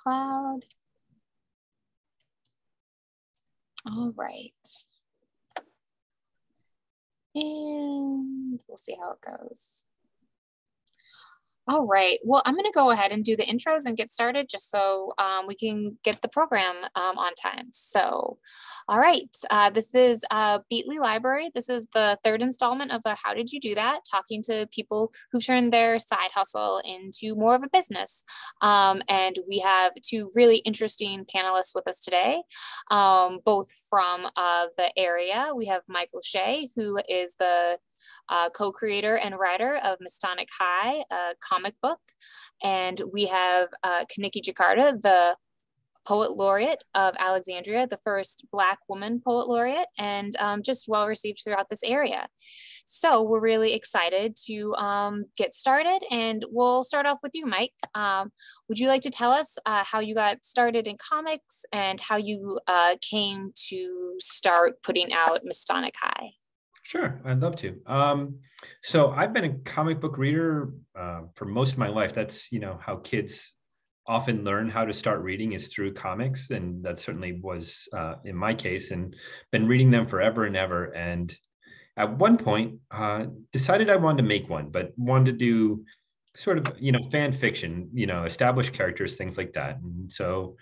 cloud. All right. And we'll see how it goes. All right, well, I'm gonna go ahead and do the intros and get started just so we can get the program on time. So, all right, this is Beatley Library. This is the third installment of the How Did You Do That? Talking to people who've turned their side hustle into more of a business. And we have two really interesting panelists with us today, both from the area. We have Michael Shea, who is the co-creator and writer of Miskatonic High, a comic book. And we have KaNikki Jakarta, the poet laureate of Alexandria, the first Black woman poet laureate, and just well received throughout this area. So we're really excited to get started, and we'll start off with you, Mike. Would you like to tell us how you got started in comics and how you came to start putting out Miskatonic High? Sure, I'd love to. So I've been a comic book reader for most of my life. That's, how kids often learn how to start reading is through comics. And that certainly was in my case, and been reading them forever and ever. And at one point, decided I wanted to make one, but wanted to do sort of, fan fiction, established characters, things like that. And so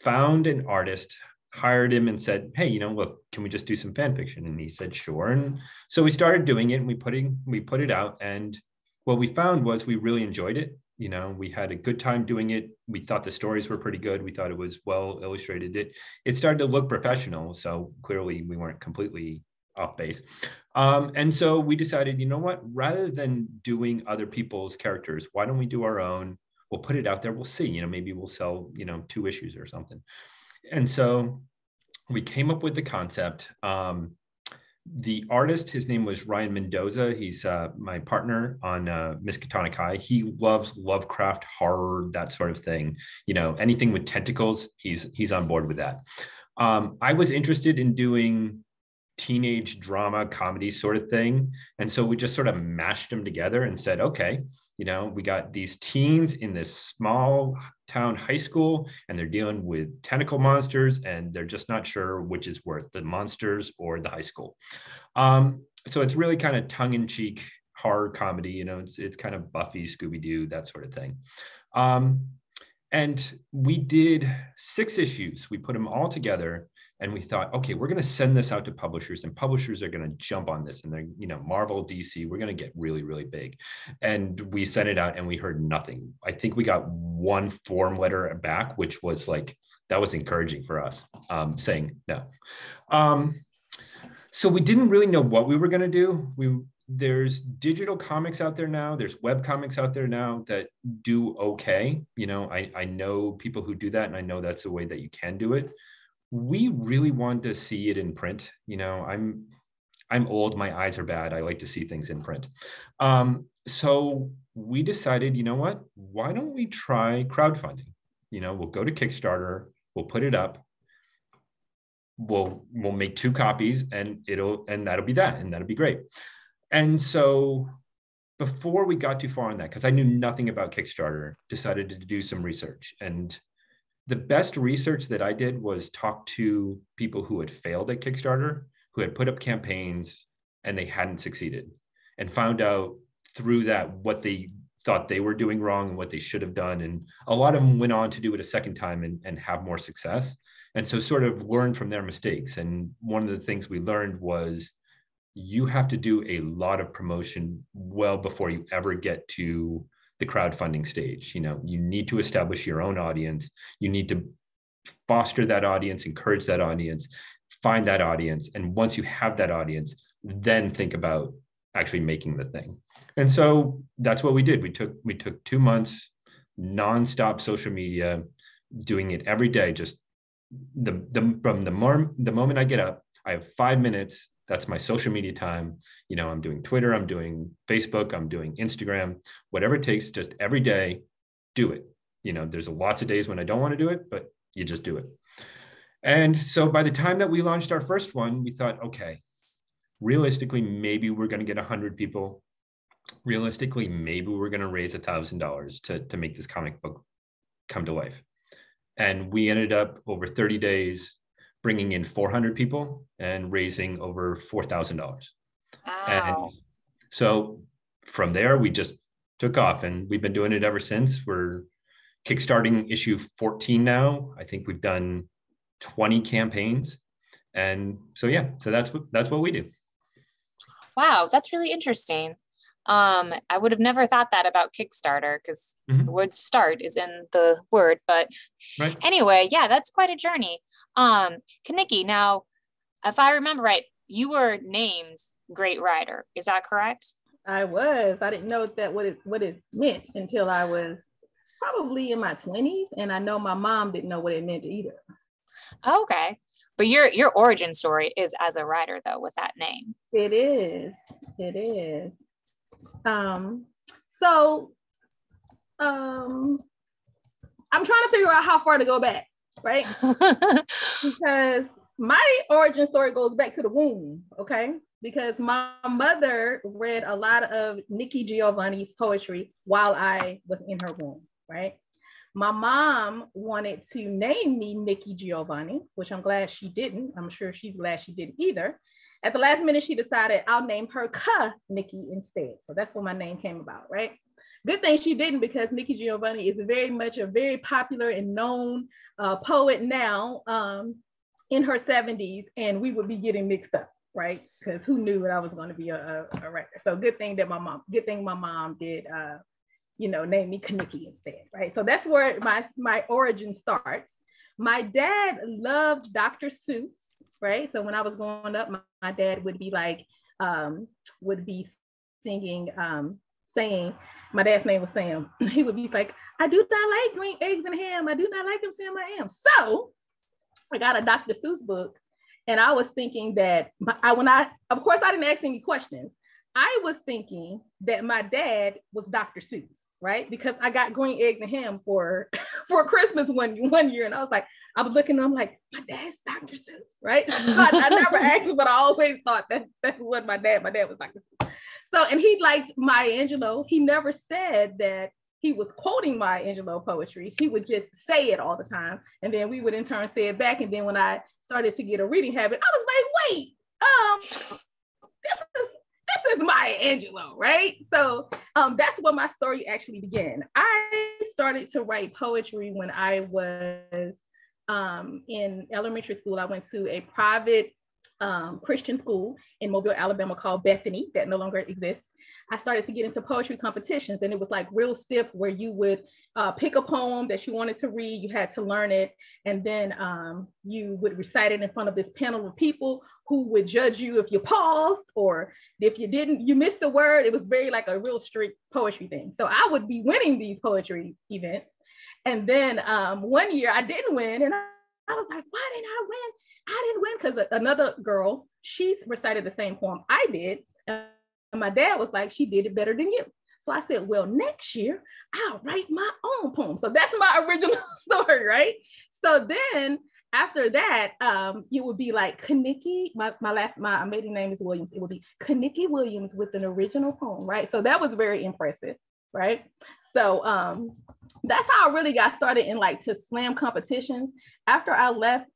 found an artist, hired him and said, hey, look, can we just do some fan fiction? And he said, sure. And so we started doing it and we put it out. And what we found was we really enjoyed it. We had a good time doing it. We thought the stories were pretty good. We thought it was well illustrated. It started to look professional. So clearly we weren't completely off base. And so we decided, you know what, rather than doing other people's characters, why don't we do our own? We'll put it out there. We'll see, maybe we'll sell, 2 issues or something. And so we came up with the concept. The artist, his name was Ryan Mendoza. He's my partner on Miskatonic High. He loves Lovecraft, horror, that sort of thing. Anything with tentacles, he's on board with that. I was interested in doing teenage drama comedy sort of thing. And so we just sort of mashed them together and said, okay, we got these teens in this small town high school and they're dealing with tentacle monsters and they're just not sure which is worse, the monsters or the high school. So it's really kind of tongue-in-cheek horror comedy, it's kind of Buffy, Scooby-Doo, that sort of thing. And we did 6 issues. We put them all together and we thought, okay, we're going to send this out to publishers and publishers are going to jump on this and they're, Marvel, DC, we're going to get really, really big. And we sent it out and we heard nothing. I think we got 1 form letter back, which was like, that was encouraging for us, saying no. So we didn't really know what we were going to do. There's digital comics out there now. There's web comics out there now that do okay. I know people who do that and I know that's the way that you can do it. We really wanted to see it in print. I'm old, my eyes are bad. I like to see things in print. So we decided, you know what, why don't we try crowdfunding? We'll go to Kickstarter, we'll put it up, we'll make 2 copies and that'll be that. And that'll be great. And so before we got too far on that, because I knew nothing about Kickstarter, decided to do some research. And the best research that I did was talk to people who had failed at Kickstarter, who had put up campaigns and they hadn't succeeded, and found out through that what they thought they were doing wrong and what they should have done. And a lot of them went on to do it a second time and have more success. And so sort of learned from their mistakes. And one of the things we learned was you have to do a lot of promotion well before you ever get to the crowdfunding stage. You need to establish your own audience. You need to foster that audience, encourage that audience, find that audience. And once you have that audience, then think about actually making the thing. And so that's what we did. We took 2 months, nonstop social media, doing it every day. Just from the moment I get up, I have 5 minutes. That's my social media time. I'm doing Twitter, I'm doing Facebook, I'm doing Instagram, whatever it takes, just every day, do it. There's lots of days when I don't want to do it, but you just do it. And so by the time that we launched our first one, we thought, okay, realistically, maybe we're going to get 100 people. Realistically, maybe we're going to raise $1,000 to make this comic book come to life. And we ended up over 30 days bringing in 400 people and raising over $4,000. And Wow. so from there, we just took off, and we've been doing it ever since. We're kickstarting issue 14 now. I think we've done 20 campaigns. And so, yeah, so that's what we do. Wow, that's really interesting. I would have never thought that about Kickstarter because the word start is in the word, but Right. anyway, yeah, that's quite a journey. KaNikki, now, if I remember right, you were named Great Writer. Is that correct? I was. I didn't know that what it meant until I was probably in my 20s, and I know my mom didn't know what it meant either. Okay, but your origin story is as a writer, though, with that name. It is. It is. So I'm trying to figure out how far to go back, right? Because my origin story goes back to the womb, okay? Because my mother read a lot of Nikki Giovanni's poetry while I was in her womb, right? My mom wanted to name me Nikki Giovanni, which I'm glad she didn't. I'm sure she's glad she didn't either. At the last minute, she decided I'll name her KaNikki instead. So that's where my name came about, right? Good thing she didn't, because Nikki Giovanni is very much a very popular and known poet now in her 70s, and we would be getting mixed up, right? Because who knew that I was going to be a writer? So good thing my mom did, name me KaNikki instead, right? So that's where my origin starts. My dad loved Dr. Seuss, right? So when I was growing up, my dad would be like, would be singing, saying, my dad's name was Sam. He would be like, I do not like green eggs and ham. I do not like them, Sam, I am. So I got a Dr. Seuss book, and I was thinking that of course I didn't ask any questions. I was thinking that my dad was Dr. Seuss, right? Because I got green eggs and ham for Christmas one year, and I was looking, and I'm like, my dad's Dr. Seuss, right? I never asked, but I always thought that's what my dad was Dr. Seuss. So, and he liked Maya Angelou. He never said that he was quoting Maya Angelou poetry. He would just say it all the time, and then we would in turn say it back. And then when I started to get a reading habit, I was like, wait, this is Maya Angelou, right? So that's where my story actually began. I started to write poetry when I was in elementary school. I went to a private Christian school in Mobile, Alabama called Bethany, that no longer exists. I started to get into poetry competitions, and it was like real stiff, where you would pick a poem that you wanted to read, you had to learn it, and then you would recite it in front of this panel of people who would judge you if you paused, or if you didn't, you missed a word. It was very like a real strict poetry thing. So I would be winning these poetry events. And then one year I didn't win, and I was like, why didn't I win? I didn't win because another girl, she recited the same poem I did. And my dad was like, she did it better than you. So I said, well, next year I'll write my own poem. So that's my original story, right? So then after that, it would be like KaNikki, my maiden name is Williams. It would be KaNikki Williams with an original poem, right? So that was very impressive, right? So that's how I really got started in like to slam competitions. After I left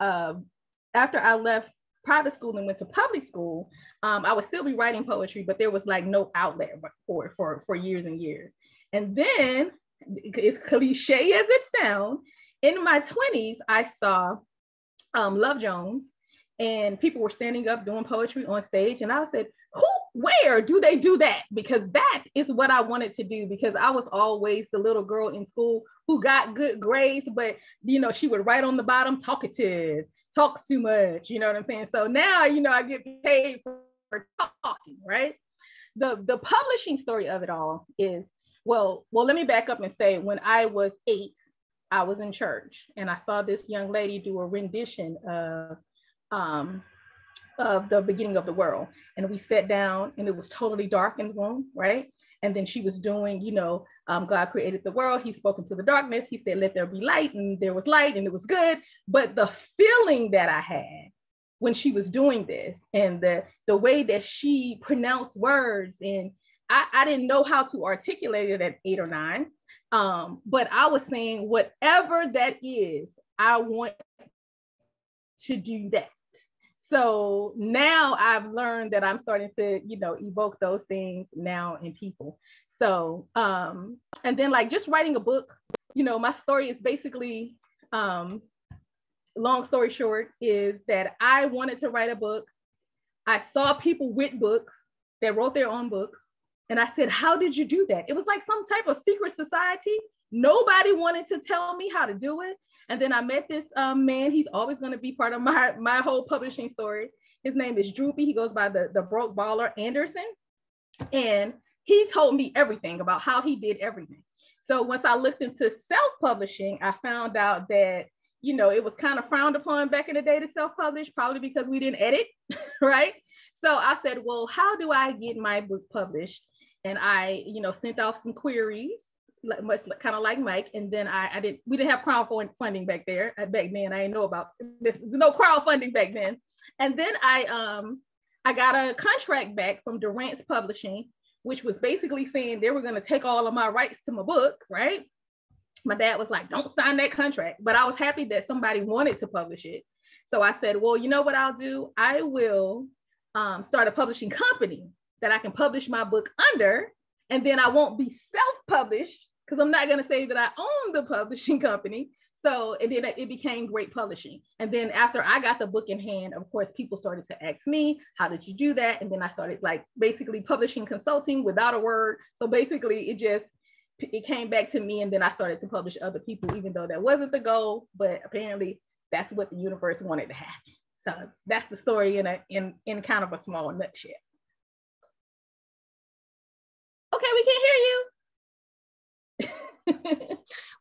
private school and went to public school, I would still be writing poetry, but there was like no outlet for years and years. And then, as cliche as it sounds, in my 20s, I saw Love Jones, and people were standing up doing poetry on stage, and I said, where do they do that? Because that is what I wanted to do, because I was always the little girl in school who got good grades, but she would write on the bottom, talkative, talks too much, you know what I'm saying? So now, I get paid for talking, right? The publishing story of it all is, well, let me back up and say, when I was 8, I was in church, and I saw this young lady do a rendition of the beginning of the world. And we sat down, and it was totally dark in the room, right? And then she was doing, God created the world. He spoke into the darkness. He said, let there be light, and there was light, and it was good. But the feeling that I had when she was doing this, and the way that she pronounced words, and I didn't know how to articulate it at 8 or 9. But I was saying, whatever that is, I want to do that. So now I've learned that I'm starting to, evoke those things now in people. So, and then like just writing a book, my story is basically, long story short, is that I wanted to write a book. I saw people with books that wrote their own books. And I said, how did you do that? It was like some type of secret society. Nobody wanted to tell me how to do it. And then I met this man. He's always going to be part of my whole publishing story. His name is Droopy. He goes by the Broke Baller Anderson. And he told me everything about how he did everything. So once I looked into self-publishing, I found out that, it was kind of frowned upon back in the day to self-publish, probably because we didn't edit, right? So I said, well, how do I get my book published? And I, sent off some queries, much kind of like Mike. And then we didn't have crowdfunding back then. I didn't know about this. There's no crowdfunding back then. And then I got a contract back from Durant's Publishing, which was basically saying they were going to take all of my rights to my book, right? My dad was like, don't sign that contract. But I was happy that somebody wanted to publish it. So I said, well, you know what I'll do? I will start a publishing company that I can publish my book under, and then I won't be self-published because I'm not going to say that I own the publishing company. So and then it became Great Publishing. And then after I got the book in hand, of course, people started to ask me, how did you do that? And then I started like basically publishing consulting without a word. So basically it came back to me, and then I started to publish other people, even though that wasn't the goal, but apparently that's what the universe wanted to happen. So that's the story in kind of a small nutshell. Okay, we can't hear you.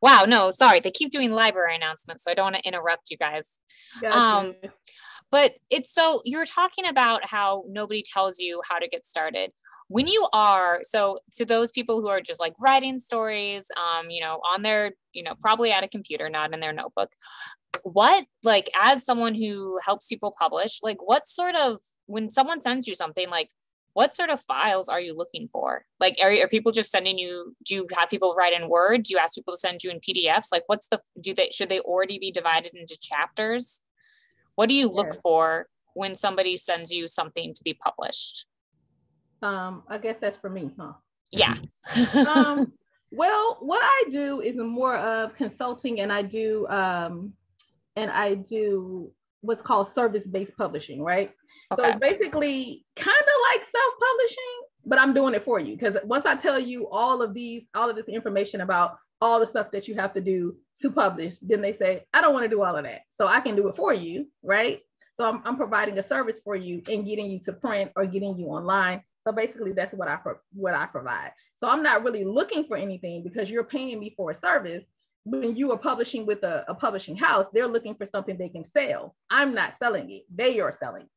Wow, no, sorry. They keep doing library announcements, so I don't want to interrupt you guys. Gotcha. But it's so you're talking about how nobody tells you how to get started. When you are, so to those people who are just like writing stories, on their, probably at a computer, not in their notebook, what, like, as someone who helps people publish, like, what sort of, when someone sends you something, like, what sort of files are you looking for? Like, are people just sending you, do you have people write in Word? Do you ask people to send you in PDFs? Like, should they already be divided into chapters? What do you look for when somebody sends you something to be published? I guess that's for me, huh? Yeah. Well, what I do is more of consulting, and I do what's called service-based publishing, right? Okay. So it's basically kind of like self-publishing, but I'm doing it for you, because once I tell you all of this information about all the stuff that you have to do to publish, then they say, I don't want to do all of that. So I can do it for you, right? So I'm providing a service for you and getting you to print or getting you online. So basically that's what I provide. So I'm not really looking for anything, because you're paying me for a service. When you are publishing with a publishing house, they're looking for something they can sell. I'm not selling it. They are selling it.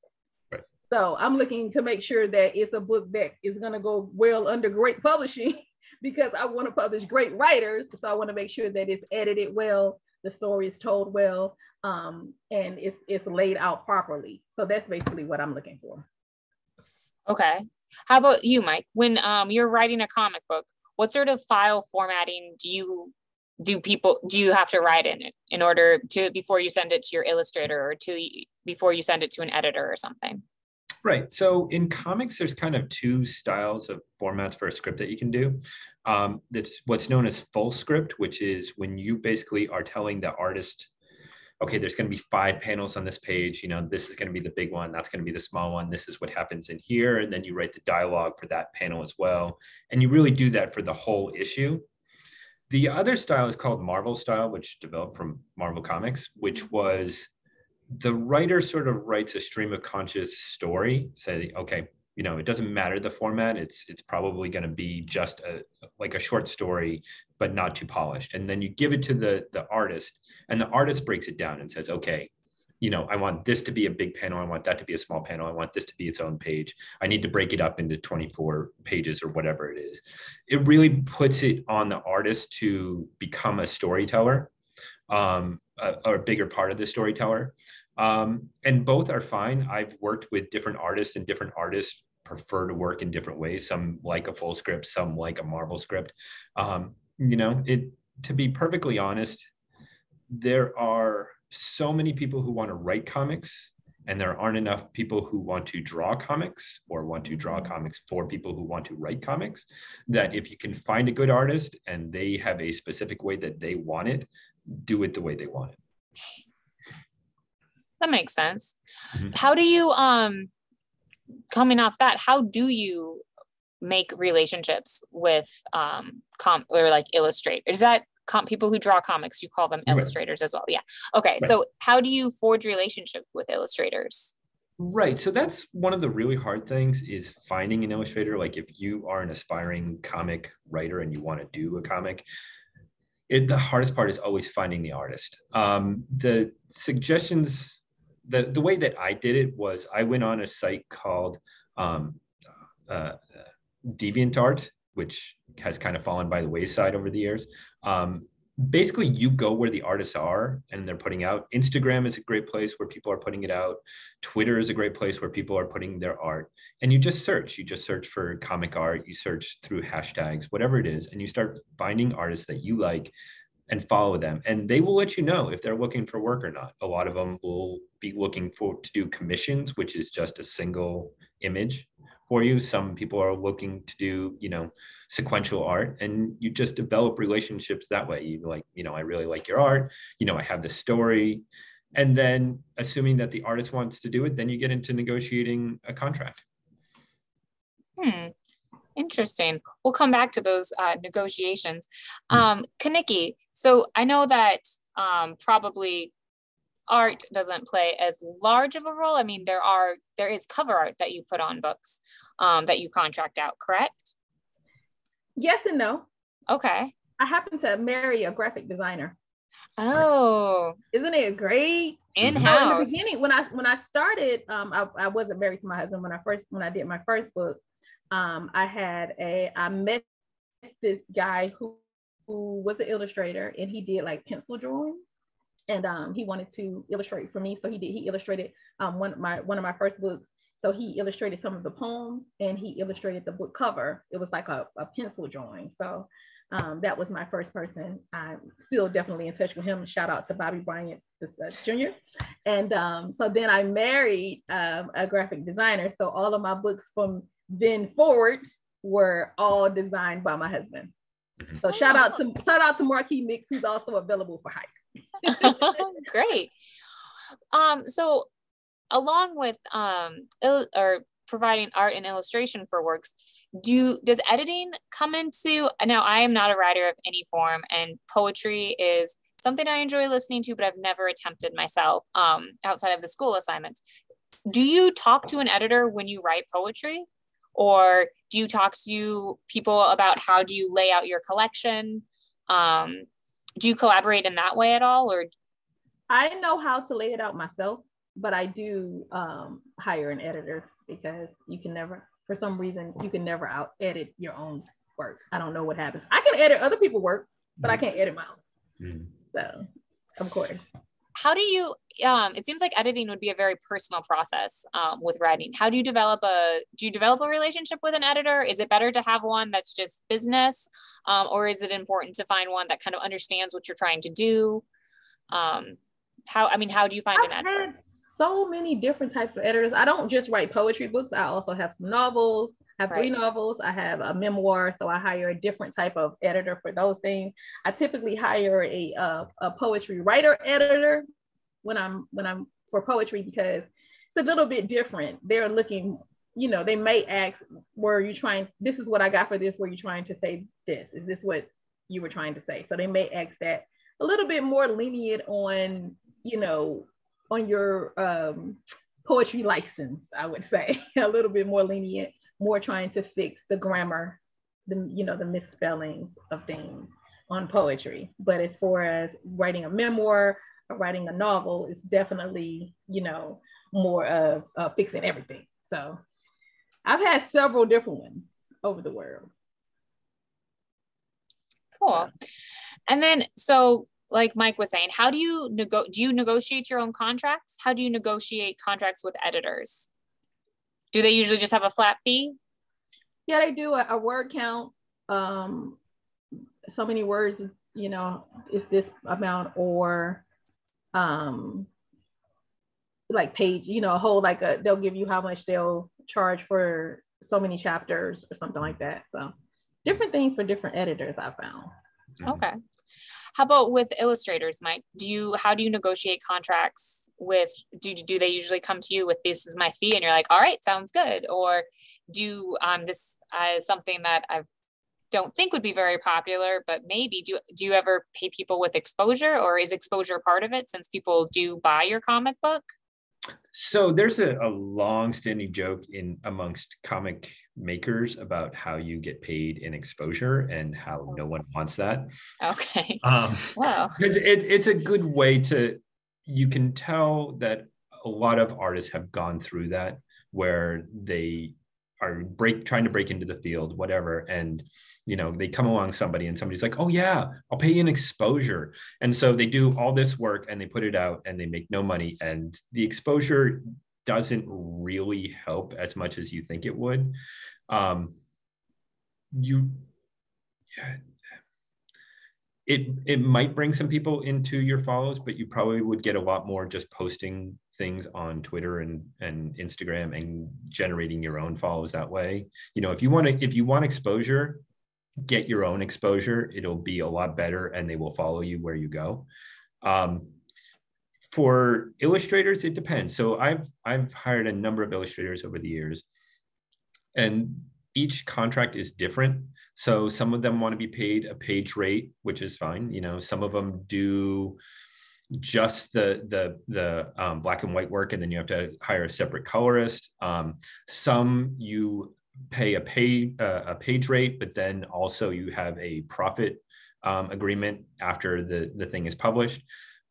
Right. So I'm looking to make sure that it's a book that is going to go well under Great Publishing, because I want to publish great writers. So I want to make sure that it's edited well, the story is told well, and it's laid out properly. So that's basically what I'm looking for. Okay. How about you, Mike? When you're writing a comic book, what sort of file formatting do you have to write in it in order to, before you send it to your illustrator, or before you send it to an editor or something? Right. So in comics, there's kind of two styles of formats for a script that you can do. That's what's known as full script, which is when you basically are telling the artist, okay, there's going to be 5 panels on this page. This is going to be the big one. That's going to be the small one. This is what happens in here. And then you write the dialogue for that panel as well. And you really do that for the whole issue. The other style is called Marvel style, which developed from Marvel Comics, which was the writer sort of writes a stream of conscious story, saying, okay, it doesn't matter the format. It's probably going to be just like a short story, but not too polished. And then you give it to the artist, and the artist breaks it down and says, okay, I want this to be a big panel. I want that to be a small panel. I want this to be its own page. I need to break it up into 24 pages or whatever it is. It really puts it on the artist to become a storyteller, or a bigger part of the storyteller. And both are fine. I've worked with different artists, and different artists prefer to work in different ways. Some like a full script, some like a Marvel script. To be perfectly honest, there are so many people who want to write comics, and there aren't enough people who want to draw comics or want to draw comics for people who want to write comics, that if you can find a good artist and they have a specific way that they want it, do it the way they want it. That makes sense. Mm-hmm. How do you, coming off that, how do you make relationships with or like Illustrator? Is that people who draw comics, you call them illustrators as well? Yeah. Okay. Right. So how do you forge relationship with illustrators? Right. So that's one of the really hard things, is finding an illustrator. Like if you are an aspiring comic writer and you want to do a comic, the hardest part is always finding the artist. The suggestions, the way that I did it was I went on a site called DeviantArt, which has kind of fallen by the wayside over the years. Basically, you go where the artists are and they're putting out. Instagram is a great place where people are putting it out. Twitter is a great place where people are putting their art. And you just search. You just search for comic art. You search through hashtags, whatever it is, and you start finding artists that you like and follow them. And they will let you know if they're looking for work or not. A lot of them will be looking to do commissions, which is just a single image for you. Some people are looking to do, sequential art, and you just develop relationships that way. You like, I really like your art, I have this story. And then assuming that the artist wants to do it, then you get into negotiating a contract. Interesting. We'll come back to those negotiations. KaNikki, so I know that probably art doesn't play as large of a role. I mean, there is cover art that you put on books that you contract out, correct? Yes and no. Okay. I happen to marry a graphic designer. Oh, isn't it great? In-house. So in the beginning, when I started, I wasn't married to my husband when I did my first book. I met this guy who was an illustrator, and he did like pencil drawings, and he wanted to illustrate for me. So he illustrated one of my first books. So he illustrated some of the poems, and he illustrated the book cover. It was like a pencil drawing. So that was my first person. I'm still definitely in touch with him. Shout out to Bobby Bryant Jr. And so then I married a graphic designer. So all of my books from then forward were all designed by my husband. So shout out to Marquis Mix, who's also available for hire. Great. So along with or providing art and illustration for works, does editing come into? Now, I am not a writer of any form, and poetry is something I enjoy listening to, but I've never attempted myself outside of the school assignments. Do you talk to an editor when you write poetry? Or do you talk to people about how do you lay out your collection? Do you collaborate in that way at all? Or I know how to lay it out myself, but I do hire an editor, because for some reason, you can never out edit your own work. I don't know what happens. I can edit other people's work, but I can't edit my own. So, of course. How do you, it seems like editing would be a very personal process with writing. How do you develop a relationship with an editor? Is it better to have one that's just business? Or is it important to find one that kind of understands what you're trying to do? How do you find an editor? Had so many different types of editors. I don't just write poetry books. I also have some novels. I have 3 novels. I have a memoir. So I hire a different type of editor for those things. I typically hire a poetry writer editor when I'm for poetry, because it's a little bit different. They're looking, they may ask, this is what I got for this. Were you trying to say this? Is this what you were trying to say? So they may ask that. A little bit more lenient on, on your poetry license, I would say. A little bit more lenient, more trying to fix the grammar, the misspellings of things on poetry. But as far as writing a memoir or writing a novel, it's definitely, more of fixing everything. So I've had several different ones over the world. Cool. And then, so like Mike was saying, how do you negotiate your own contracts? How do you negotiate contracts with editors? Do they usually just have a flat fee? Yeah, they do a word count. So many words, is this amount, or like page, you know, a whole like they'll give you how much they'll charge for so many chapters or something like that. So different things for different editors, I found. Okay. How about with illustrators, Mike? How do you negotiate contracts with, do they usually come to you with, this is my fee, and you're like, all right, sounds good? Or this is something that I don't think would be very popular, but maybe, do you ever pay people with exposure, or is exposure part of it since people do buy your comic book? So there's a long-standing joke amongst comic makers about how you get paid in exposure and how no one wants that. Okay. Wow. Because it's a good way you can tell that a lot of artists have gone through that, where they are trying to break into the field, whatever. And, they come along somebody and somebody's like, oh yeah, I'll pay you an exposure. And so they do all this work and they put it out and they make no money. And the exposure doesn't really help as much as you think it would. It might bring some people into your follows, but you probably would get a lot more just posting things on Twitter and Instagram and generating your own follows that way. If you want exposure, get your own exposure. It'll be a lot better and they will follow you where you go. For illustrators, it depends. So I've hired a number of illustrators over the years, and each contract is different. So some of them want to be paid a page rate, which is fine. Some of them do just the black and white work, and then you have to hire a separate colorist. Some you pay a page rate, but then also you have a profit agreement after the thing is published.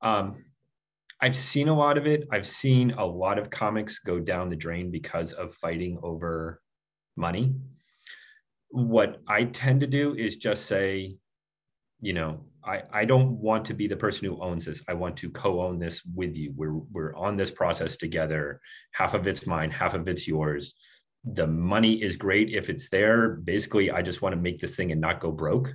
I've seen a lot of it. I've seen a lot of comics go down the drain because of fighting over money. What I tend to do is just say, I don't want to be the person who owns this. I want to co-own this with you. We're on this process together. Half of it's mine, half of it's yours. The money is great if it's there. Basically, I just want to make this thing and not go broke.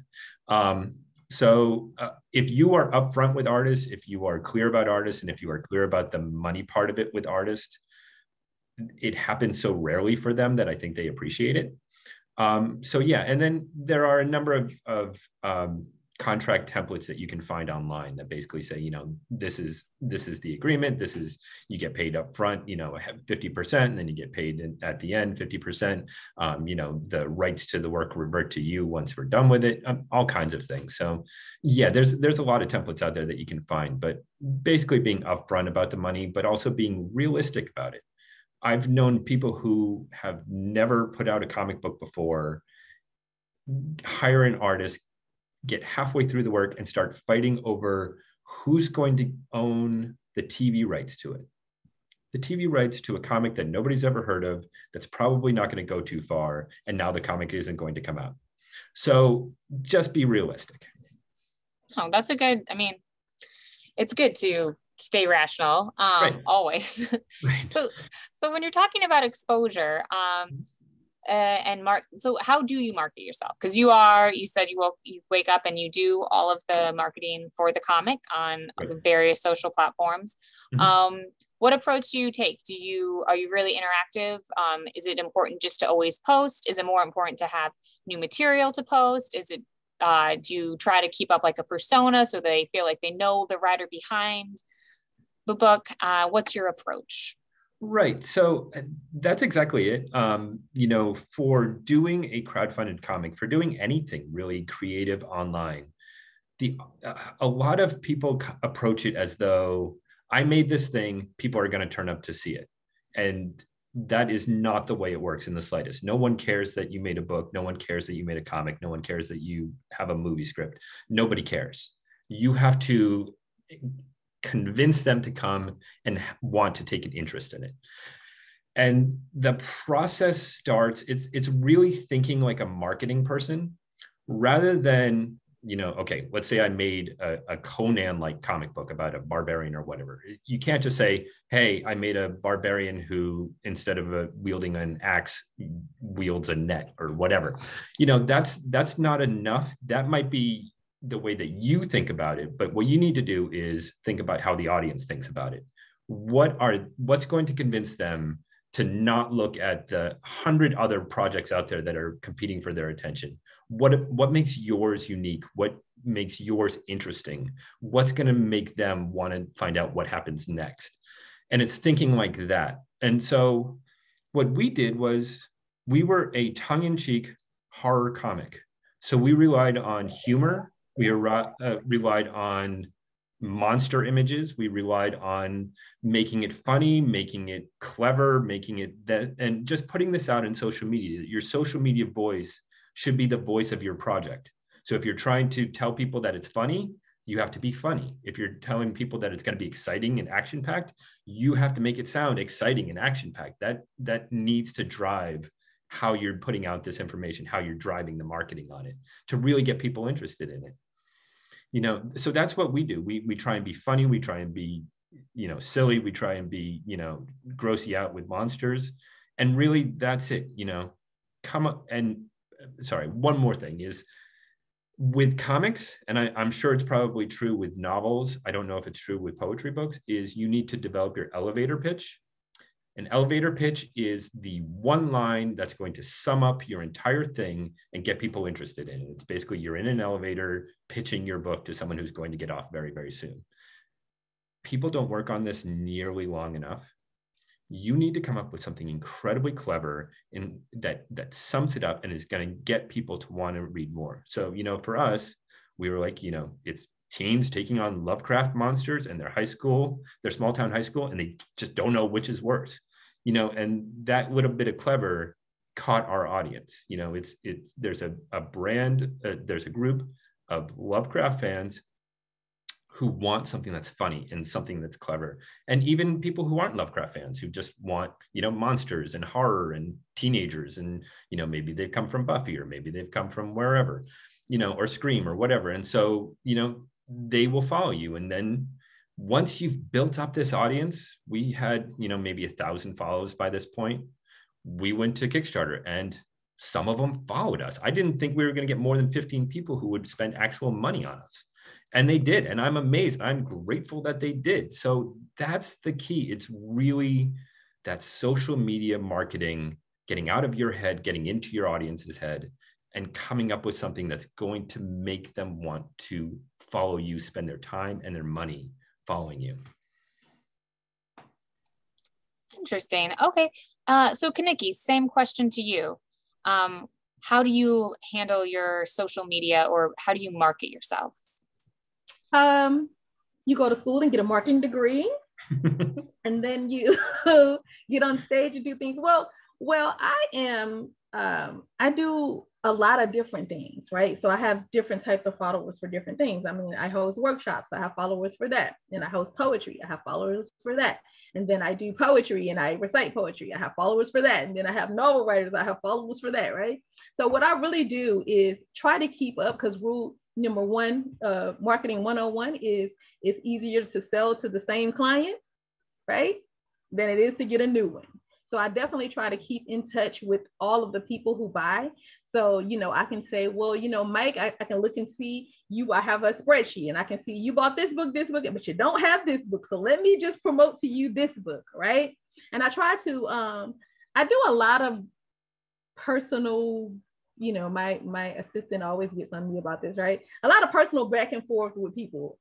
So if you are upfront with artists, if you are clear about artists, and if you are clear about the money part of it with artists, it happens so rarely for them that I think they appreciate it. So yeah, and then there are a number of contract templates that you can find online that basically say, this is the agreement. You get paid up front, 50%, and then you get paid at the end 50%. The rights to the work revert to you once we're done with it. All kinds of things. So yeah, there's a lot of templates out there that you can find, but basically being upfront about the money, but also being realistic about it. I've known people who have never put out a comic book before, hire an artist, get halfway through the work and start fighting over who's going to own the TV rights to it. The TV rights to a comic that nobody's ever heard of, that's probably not going to go too far, and now the comic isn't going to come out. So just be realistic. Oh, that's it's good to stay rational, right. Always. Right. So when you're talking about exposure, so how do you market yourself? Because you said you wake up and you do all of the marketing for the comic on right. the various social platforms. Mm-hmm. What approach do you take? Are you really interactive? Is it important just to always post? Is it more important to have new material to post? Do you try to keep up like a persona so they feel like they know the writer behind the book? What's your approach? Right. So that's exactly it. For doing a crowdfunded comic, for doing anything really creative online, a lot of people approach it as though I made this thing, people are going to turn up to see it. And that is not the way it works in the slightest. No one cares that you made a book. No one cares that you made a comic. No one cares that you have a movie script. Nobody cares. You have to convince them to come and want to take an interest in it. And the process starts, it's really thinking like a marketing person rather than, okay, let's say I made a Conan-like comic book about a barbarian or whatever. You can't just say, hey, I made a barbarian who, instead of wielding an axe, wields a net or whatever. That's not enough. That might be the way that you think about it, but what you need to do is think about how the audience thinks about it. What's going to convince them to not look at the 100 other projects out there that are competing for their attention? What makes yours unique? What makes yours interesting? What's going to make them want to find out what happens next? And it's thinking like that. And so what we did was we were a tongue-in-cheek horror comic. So we relied on humor. We relied on monster images. We relied on making it funny, making it clever, making it that, and just putting this out in social media. Your social media voice should be the voice of your project. So if you're trying to tell people that it's funny, you have to be funny. If you're telling people that it's going to be exciting and action-packed, you have to make it sound exciting and action-packed. That needs to drive how you're putting out this information, how you're driving the marketing on it to really get people interested in it. So that's what we do. We try and be funny. We try and be, silly. We try and be, gross you out with monsters. And really that's it, come up. And sorry, one more thing is with comics, and I'm sure it's probably true with novels. I don't know if it's true with poetry books, is you need to develop your elevator pitch. An elevator pitch is the one line that's going to sum up your entire thing and get people interested in it. It's basically you're in an elevator pitching your book to someone who's going to get off very, very soon. People don't work on this nearly long enough. You need to come up with something incredibly clever and that sums it up and is going to get people to want to read more. So, for us, we were like, it's teens taking on Lovecraft monsters in their small town high school, and they just don't know which is worse, and that little bit of clever caught our audience. There's a brand, there's a group of Lovecraft fans who want something that's funny and something that's clever. And even people who aren't Lovecraft fans who just want, monsters and horror and teenagers. And, maybe they've come from Buffy, or maybe they've come from wherever, or Scream or whatever. And so, they will follow you. And then once you've built up this audience, we had, maybe 1,000 follows by this point. We went to Kickstarter and some of them followed us. I didn't think we were going to get more than 15 people who would spend actual money on us. And they did. And I'm amazed. I'm grateful that they did. So that's the key. It's really that social media marketing, getting out of your head, getting into your audience's head, and coming up with something that's going to make them want to follow you, spend their time and their money following you. Interesting. Okay. So KaNikki, same question to you. How do you handle your social media, or how do you market yourself? You go to school and get a marketing degree, and then you get on stage and do things. Well, I do a lot of different things, right? So I have different types of followers for different things. I mean, I host workshops, I have followers for that. And I host poetry, I have followers for that. And then I do poetry and I recite poetry, I have followers for that. And then I have novel writers, I have followers for that, right? So what I really do is try to keep up, because rule number one, marketing 101 is it's easier to sell to the same client, right, than it is to get a new one. So I definitely try to keep in touch with all of the people who buy. So, I can say, well, Mike, I can look and see you, I have a spreadsheet and I can see you bought this book, but you don't have this book. So let me just promote to you this book, right? And I try to, I do a lot of personal, my assistant always gets on me about this, right? A lot of personal back and forth with people,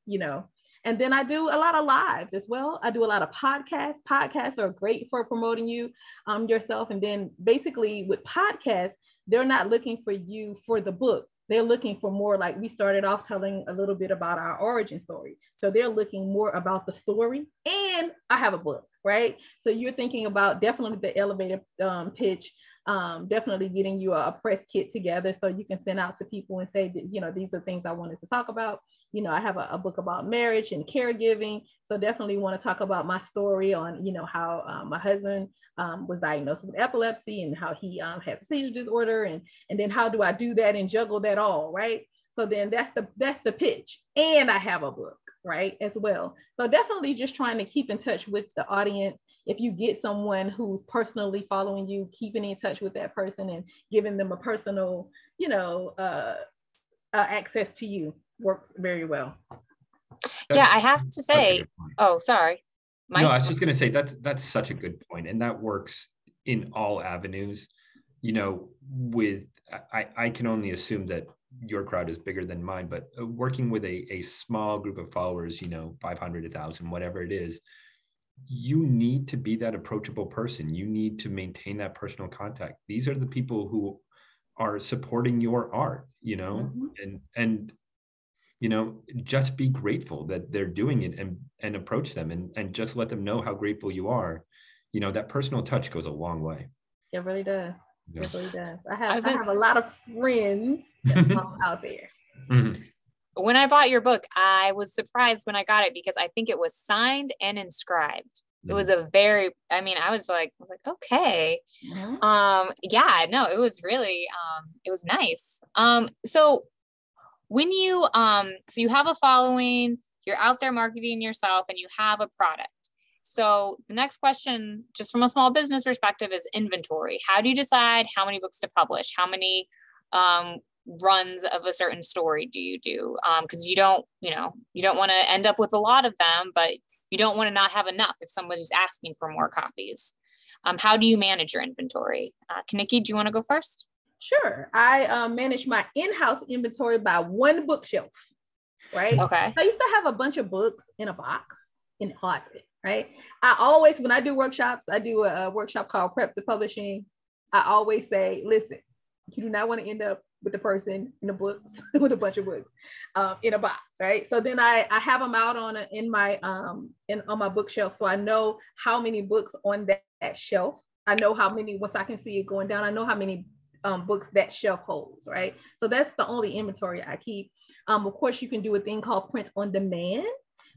and then I do a lot of lives as well. I do a lot of podcasts. Podcasts are great for promoting you, yourself. And then basically with podcasts, they're not looking for you for the book. They're looking for more, like we started off telling a little bit about our origin story. So they're looking more about the story, and I have a book, right? So you're thinking about definitely the elevator pitch, definitely getting you a press kit together so you can send out to people and say that, these are things I wanted to talk about. I have a book about marriage and caregiving. So definitely want to talk about my story on, how my husband was diagnosed with epilepsy and how he has a seizure disorder. And then how do I do that and juggle that all, right? So then that's the pitch. And I have a book, right, as well. So definitely just trying to keep in touch with the audience. If you get someone who's personally following you, keeping in touch with that person and giving them a personal, access to you. works very well. Yeah, I have to say, oh, sorry. Mike? No, I was just going to say that's such a good point. And that works in all avenues. You know, with, I can only assume that your crowd is bigger than mine, but working with a small group of followers, you know, 500, 1,000, whatever it is, you need to be that approachable person. You need to maintain that personal contact. These are the people who are supporting your art, you know, and you know, just be grateful that they're doing it, and approach them and just let them know how grateful you are. You know, that personal touch goes a long way. It really does. Yeah. It really does. I have a lot of friends out there. Mm-hmm. When I bought your book, I was surprised when I got it because I think it was signed and inscribed. It was a very, I mean, I was like, okay. Yeah, no, it was really, it was nice. So when you, so you have a following, you're out there marketing yourself, and you have a product. So the next question, just from a small business perspective, is inventory. How do you decide how many books to publish? How many, runs of a certain story do you do? Because you don't want to end up with a lot of them, but you don't want to not have enough if somebody's asking for more copies. How do you manage your inventory? KaNikki, do you want to go first? Sure. I manage my in-house inventory by one bookshelf, right? Okay. I used to have a bunch of books in a box in the closet, right? I always, when I do workshops, I do a workshop called Prep to Publishing. I always say, listen, you do not want to end up with the person in the books with a bunch of books in a box, right? So then I have them out on my bookshelf, so I know how many books on that shelf. I know how many, once I can see it going down, I know how many books that shelf holds, right? So that's the only inventory I keep. Of course, you can do a thing called print on demand.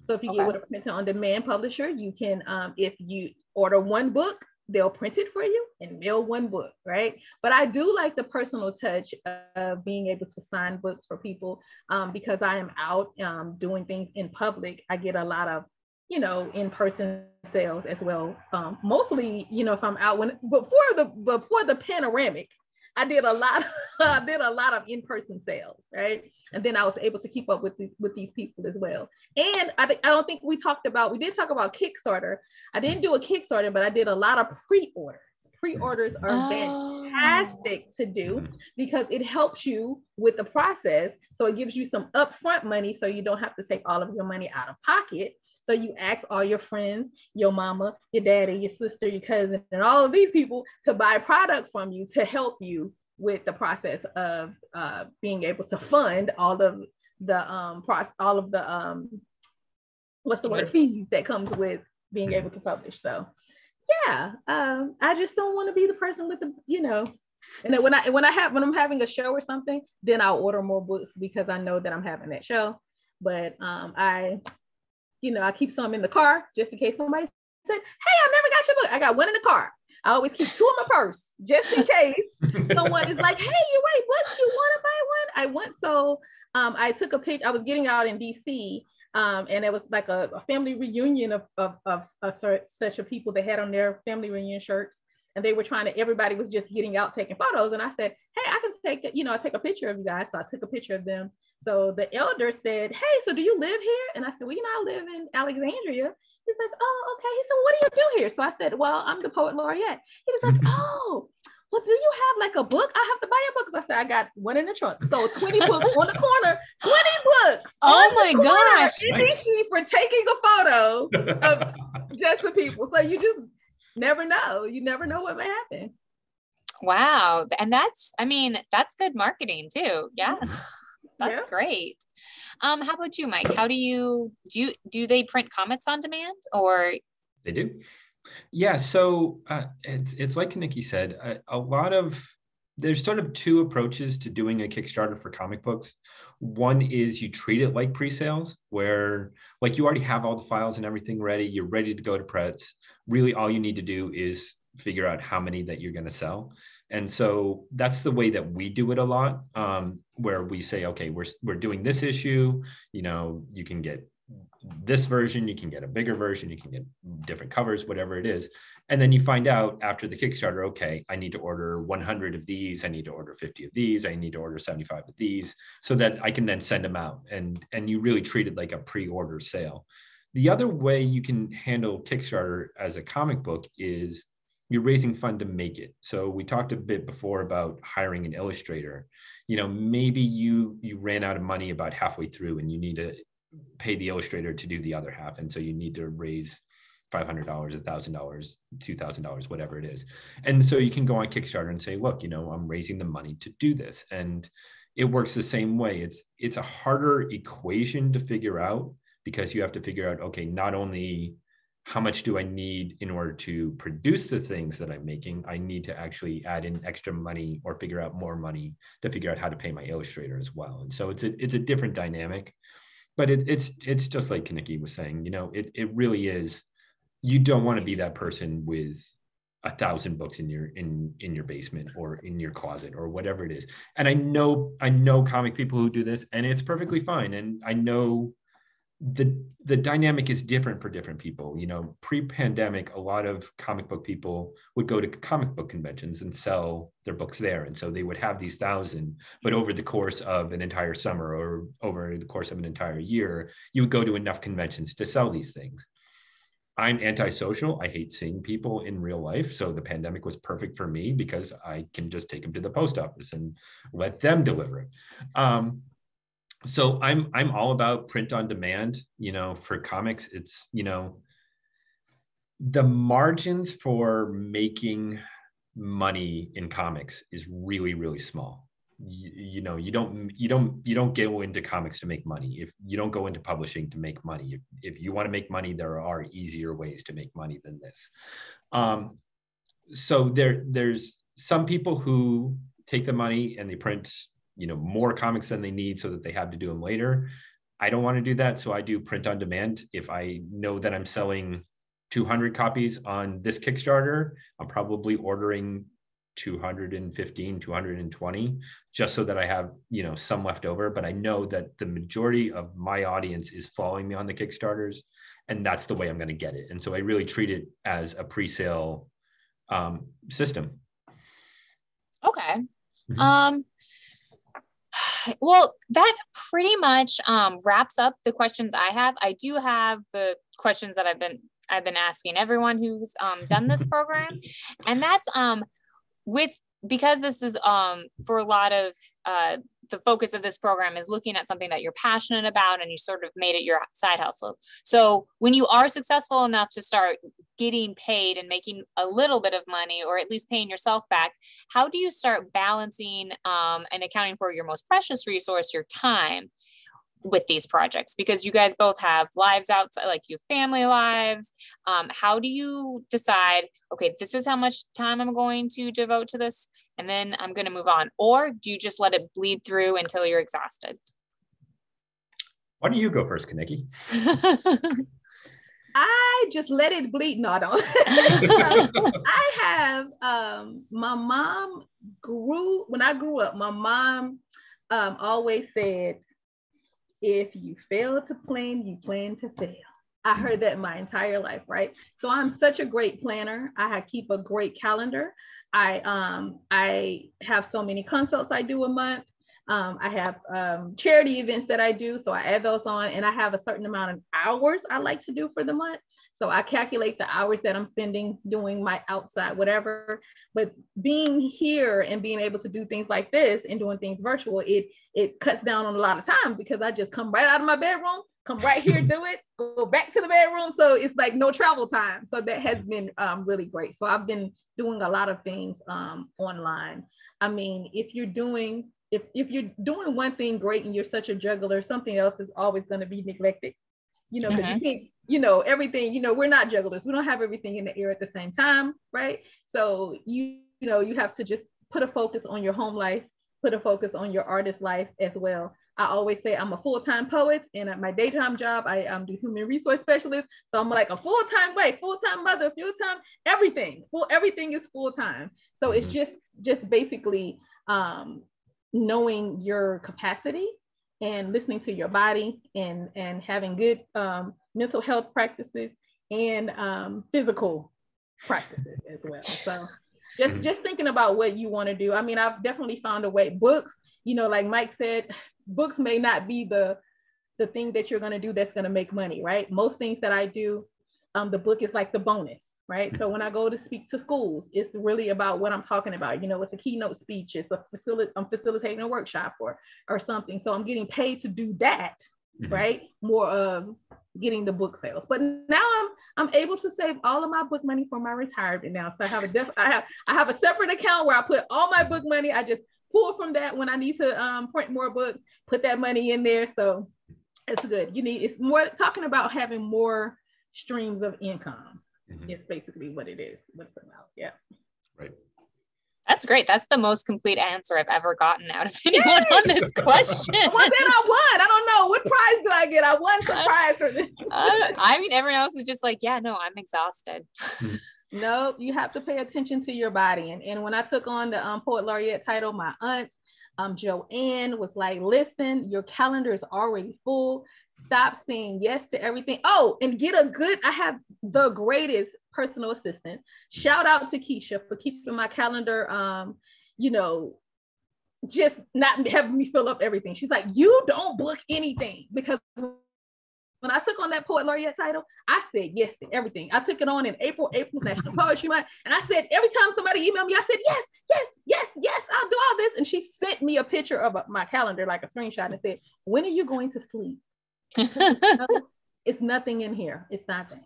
So if you get with a print on demand publisher, you can, if you order one book, they'll print it for you and mail one book, right? But I do like the personal touch of being able to sign books for people because I am out doing things in public. I get a lot of, you know, in-person sales as well. Mostly, you know, if I'm out before the panoramic, I did a lot of in-person sales, right? And then I was able to keep up with these people as well. And I don't think we did talk about Kickstarter. I didn't do a Kickstarter, but I did a lot of pre-orders. Pre-orders are fantastic to do because it helps you with the process. So it gives you some upfront money so you don't have to take all of your money out of pocket. So you ask all your friends, your mama, your daddy, your sister, your cousin, and all of these people to buy product from you to help you with the process of being able to fund all of the fees that comes with being able to publish. So yeah, I just don't want to be the person with the, you know, and then when I'm having a show or something, then I'll order more books because I know that I'm having that show. But I keep some in the car just in case somebody said, hey, I never got your book. I got one in the car. I always keep two in my purse just in case someone is like, hey, you write books, you want to buy one? I took a picture. I was getting out in DC and it was like a family reunion of such a people that had on their family reunion shirts. And they were everybody was just getting out taking photos. And I said, hey, I can take a picture of you guys. So I took a picture of them. So the elder said, hey, so do you live here? And I said, well, I live in Alexandria. He's like, oh, okay. He said, well, what do you do here? So I said, well, I'm the poet laureate. He was like, oh, well, do you have like a book? I have to buy your books. I said, I got one in the trunk. So 20 books on the corner, 20 books. Oh my gosh. In DC for taking a photo of just the people. So you just never know. You never know what may happen. Wow. And that's good marketing too. Yeah. That's great. How about you, Mike? How do they print comics on demand or? They do. Yeah. So it's like KaNikki said, there's sort of two approaches to doing a Kickstarter for comic books. One is you treat it like pre-sales where like you already have all the files and everything ready. You're ready to go to press. Really all you need to do is figure out how many that you're going to sell. And so that's the way that we do it a lot, where we say, okay, we're doing this issue, you can get this version, you can get a bigger version, you can get different covers, whatever it is. And then you find out after the Kickstarter, okay, I need to order 100 of these, I need to order 50 of these, I need to order 75 of these, so that I can then send them out. And you really treat it like a pre-order sale. The other way you can handle Kickstarter as a comic book is you're raising fund to make it. So we talked a bit before about hiring an illustrator. You know, maybe you ran out of money about halfway through and you need to pay the illustrator to do the other half. And so you need to raise $500, $1,000, $2,000, whatever it is. And so you can go on Kickstarter and say, look, you know, I'm raising the money to do this. And it works the same way. It's a harder equation to figure out, because you have to figure out, okay, not only how much do I need in order to produce the things that I'm making, I need to actually add in extra money or figure out more money to figure out how to pay my illustrator as well. And so it's a different dynamic, but it's just like KaNikki was saying, you know, it really is, you don't want to be that person with 1,000 books in your basement or in your closet or whatever it is. And I know comic people who do this, and it's perfectly fine. And I know the dynamic is different for different people. You know, pre-pandemic, a lot of comic book people would go to comic book conventions and sell their books there. And so they would have these 1,000, but over the course of an entire summer or over the course of an entire year, you would go to enough conventions to sell these things. I'm antisocial. I hate seeing people in real life. So the pandemic was perfect for me because I can just take them to the post office and let them deliver it. So I'm all about print on demand. You know, for comics, it's, you know, the margins for making money in comics is really, really small. You know, you don't go into comics to make money. If you don't go into publishing to make money, if you want to make money, there are easier ways to make money than this. So there's some people who take the money and they print, you know, more comics than they need so that they have to do them later. I don't want to do that. So I do print on demand. If I know that I'm selling 200 copies on this Kickstarter, I'm probably ordering 215, 220, just so that I have, you know, some left over. But I know that the majority of my audience is following me on the Kickstarters, and that's the way I'm going to get it. And so I really treat it as a pre-sale system. Okay. Mm-hmm. Well, that pretty much wraps up the questions I have. I do have the questions that I've been asking everyone who's done this program, and that's because this is for a lot of the focus of this program is looking at something that you're passionate about and you sort of made it your side hustle. So when you are successful enough to start getting paid and making a little bit of money, or at least paying yourself back, how do you start balancing and accounting for your most precious resource, your time, with these projects? Because you guys both have lives outside, like you family lives. How do you decide, okay, this is how much time I'm going to devote to this, and then I'm going to move on? Or do you just let it bleed through until you're exhausted? Why don't you go first, KaNikki? I just let it bleed. No, I don't. I have, my mom when I grew up, my mom always said, if you fail to plan, you plan to fail. I heard that my entire life, right? So I'm such a great planner. I keep a great calendar. I have so many consults I do a month. I have charity events that I do, so I add those on, and I have a certain amount of hours I like to do for the month. So I calculate the hours that I'm spending doing my outside, whatever. But being here and being able to do things like this and doing things virtual, it cuts down on a lot of time, because I just come right out of my bedroom, come right here, do it, go back to the bedroom. So it's like no travel time. So that has been really great. So I've been doing a lot of things online. I mean, if you're doing one thing great and you're such a juggler, something else is always going to be neglected, you know, because you can't, you know, everything, you know, we're not jugglers. We don't have everything in the air at the same time, right? So, you know, you have to just put a focus on your home life, put a focus on your artist life as well. I always say I'm a full-time poet, and at my daytime job, I do human resource specialist. So I'm like a full-time wife, full-time mother, full-time, everything. Everything is full-time. So it's just basically knowing your capacity and listening to your body and having good mental health practices and physical practices as well. So just thinking about what you want to do. I mean, I've definitely found a way. Books, you know, like Mike said, books may not be the thing that you're going to do that's going to make money, right? Most things that I do, the book is like the bonus, right? So when I go to speak to schools, it's really about what I'm talking about. You know, it's a keynote speech, it's I'm facilitating a workshop or something. So I'm getting paid to do that, right? More of getting the book sales. But now I'm able to save all of my book money for my retirement now. So I have a separate account where I put all my book money. I just pull from that when I need to print more books, put that money in there. So it's good. It's more talking about having more streams of income. It's basically what it is. What it's about. Yeah. Right. That's great. That's the most complete answer I've ever gotten out of anyone on this question. Well, then I won. I don't know. What prize do I get? I won some prize for this. I mean, everyone else is just like, yeah, no, I'm exhausted. No, you have to pay attention to your body. And when I took on the Poet Laureate title, my aunt, Joanne, was like, listen, your calendar is already full. Stop saying yes to everything. Oh, and I have the greatest personal assistant. Shout out to Keisha for keeping my calendar, just not having me fill up everything. She's like, you don't book anything, because when I took on that Poet Laureate title, I said yes to everything. I took it on in April. April's National Poetry Month. And I said, every time somebody emailed me, I said, yes, I'll do all this. And she sent me a picture of my calendar, like a screenshot, and said, when are you going to sleep? It's nothing in here. It's nothing.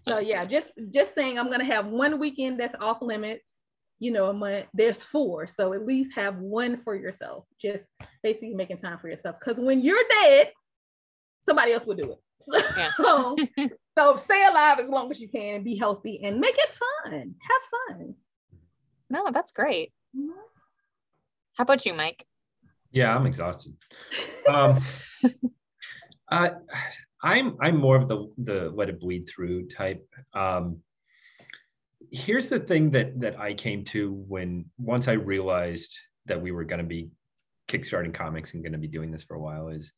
So yeah, just saying I'm going to have one weekend that's off limits, a month. There's 4. So at least have one for yourself. Just basically making time for yourself. Because when you're dead, somebody else will do it. Yeah. So stay alive as long as you can and be healthy and make it fun. Have fun. No, that's great. How about you, Mike? Yeah, I'm exhausted. I'm more of the let it bleed through type. Here's the thing that I came to once I realized that we were going to be kickstarting comics and going to be doing this for a while is,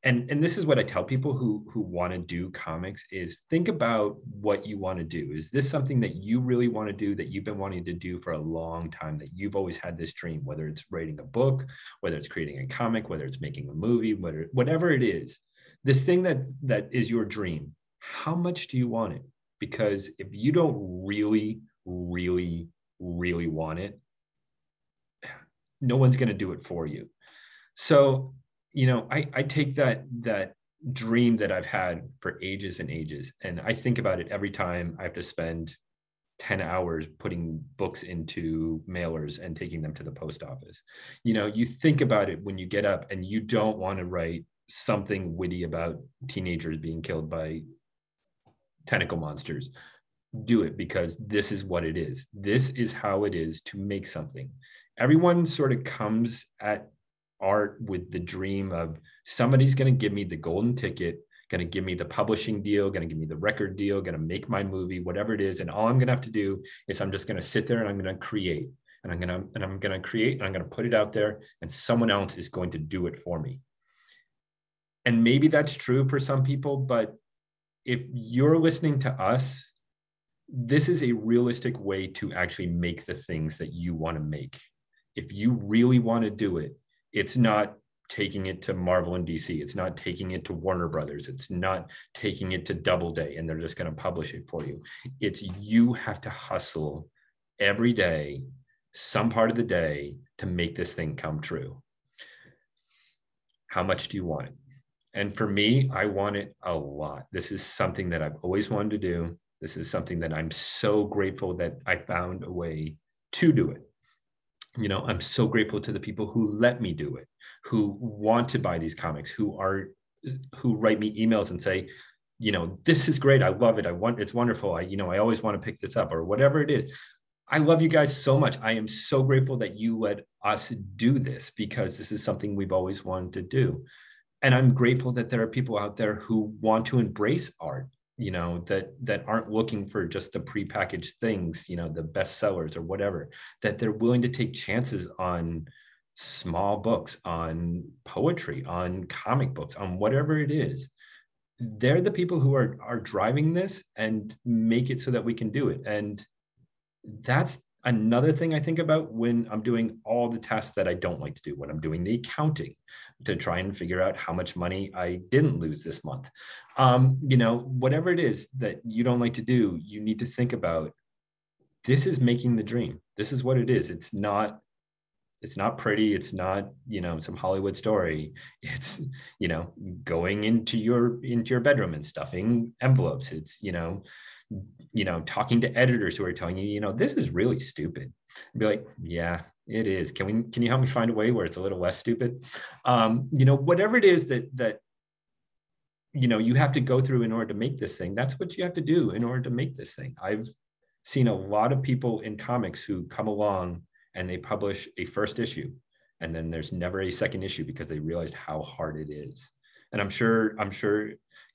and this is what I tell people who want to do comics, is think about what you want to do. Is this something that you really want to do, that you've been wanting to do for a long time, that you've always had this dream, whether it's writing a book, whether it's creating a comic, whether it's making a movie, whatever it is, this thing that is your dream, how much do you want it? Because if you don't really, really, really want it, no one's going to do it for you. So, I take that dream that I've had for ages and ages, and I think about it every time I have to spend 10 hours putting books into mailers and taking them to the post office. You think about it when you get up and you don't want to write something witty about teenagers being killed by tentacle monsters. Do it because this is what it is. This is how it is to make something. Everyone sort of comes at art with the dream of somebody's going to give me the golden ticket, going to give me the publishing deal, going to give me the record deal, going to make my movie, whatever it is. And all I'm going to have to do is I'm just going to sit there and I'm going to create, and I'm going to create, and I'm going to put it out there, and someone else is going to do it for me. And maybe that's true for some people, but if you're listening to us, this is a realistic way to actually make the things that you want to make. If you really want to do it, it's not taking it to Marvel and DC. It's not taking it to Warner Brothers. It's not taking it to Doubleday and they're just going to publish it for you. It's you have to hustle every day, some part of the day, to make this thing come true. How much do you want it? And for me, I want it a lot. This is something that I've always wanted to do. This is something that I'm so grateful that I found a way to do it. I'm so grateful to the people who let me do it, who want to buy these comics, who write me emails and say, this is great. I love it. It's wonderful. I always want to pick this up, or whatever it is. I love you guys so much. I am so grateful that you let us do this, because this is something we've always wanted to do. And I'm grateful that there are people out there who want to embrace art, that aren't looking for just the prepackaged things, the bestsellers or whatever, that they're willing to take chances on small books, on poetry, on comic books, on whatever it is. They're the people who are driving this and make it so that we can do it. And that's another thing I think about when I'm doing all the tasks that I don't like to do, when I'm doing the accounting to try and figure out how much money I didn't lose this month. You know, whatever it is that you don't like to do, you need to think about, this is making the dream. This is what it is. It's not pretty. It's not, you know, some Hollywood story. It's, you know, going into your bedroom and stuffing envelopes. It's, you know, talking to editors who are telling you, you know, this is really stupid. And be like, yeah, it is. Can you help me find a way where it's a little less stupid? You know, whatever it is that, you know, you have to go through in order to make this thing, that's what you have to do in order to make this thing. I've seen a lot of people in comics who come along and they publish a first issue, and then there's never a second issue because they realized how hard it is. And I'm sure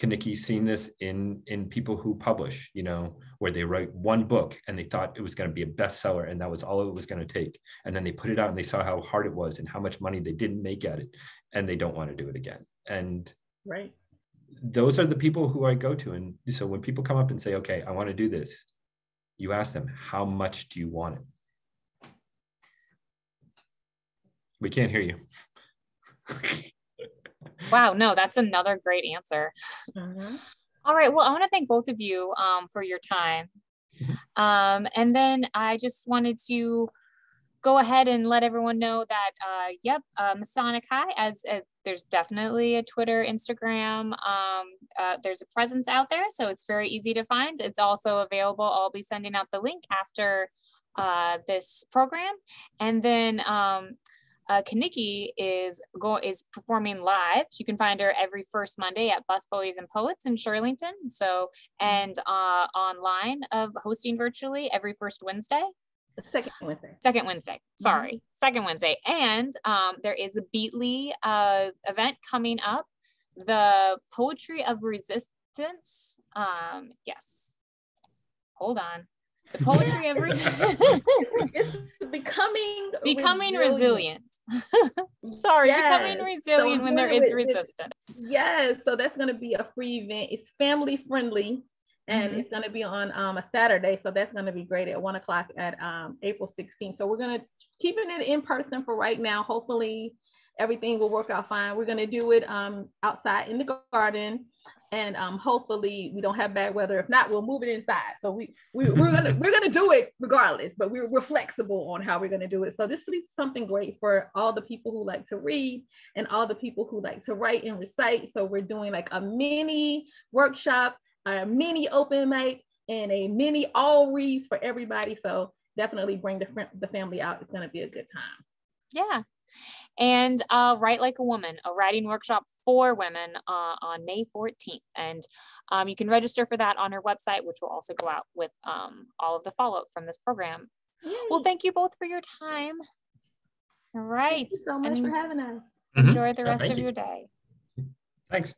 KaNikki's seen this in people who publish, you know, where they write one book and they thought it was going to be a bestseller and that was all it was going to take. And then they put it out and they saw how hard it was and how much money they didn't make at it, and they don't want to do it again. And right, those are the people who I go to. And so when people come up and say, okay, I want to do this, you ask them, how much do you want it? We can't hear you. Wow, no, that's another great answer. mm-hmm. All right, well, I want to thank both of you for your time. And then I just wanted to go ahead and let everyone know that, Miskatonic High, as there's definitely a Twitter, Instagram, there's a presence out there, so it's very easy to find. It's also available. I'll be sending out the link after this program. And then KaNikki is performing live. You can find her every first Monday at Busboys and Poets in Shirlington. So, and online hosting virtually every first Wednesday. Second Wednesday. Sorry, second Wednesday. And there is a Beatly event coming up, the Poetry of Resistance. Yes. Hold on. The Poetry of Resistance. It's becoming resilient. Sorry, yes. Becoming resilient when there is resistance. Yes, so that's going to be a free event. It's family friendly, and it's going to be on a Saturday. So that's going to be great at 1:00 at April 16th. So we're going to keep it in person for right now. Hopefully everything will work out fine. We're going to do it outside in the garden. And hopefully we don't have bad weather. If not, we'll move it inside. So we're gonna do it regardless. But we're flexible on how we're gonna do it. So this will be something great for all the people who like to read and all the people who like to write and recite. So we're doing like a mini workshop, a mini open mic, and a mini all reads for everybody. So definitely bring the family out. It's gonna be a good time. Yeah. And Write Like a Woman, a writing workshop for women on May 14th. And you can register for that on her website, which will also go out with all of the follow-up from this program. Yay. Well, thank you both for your time. All right. Thank you so much for having us. Enjoy the rest of your day. Thanks.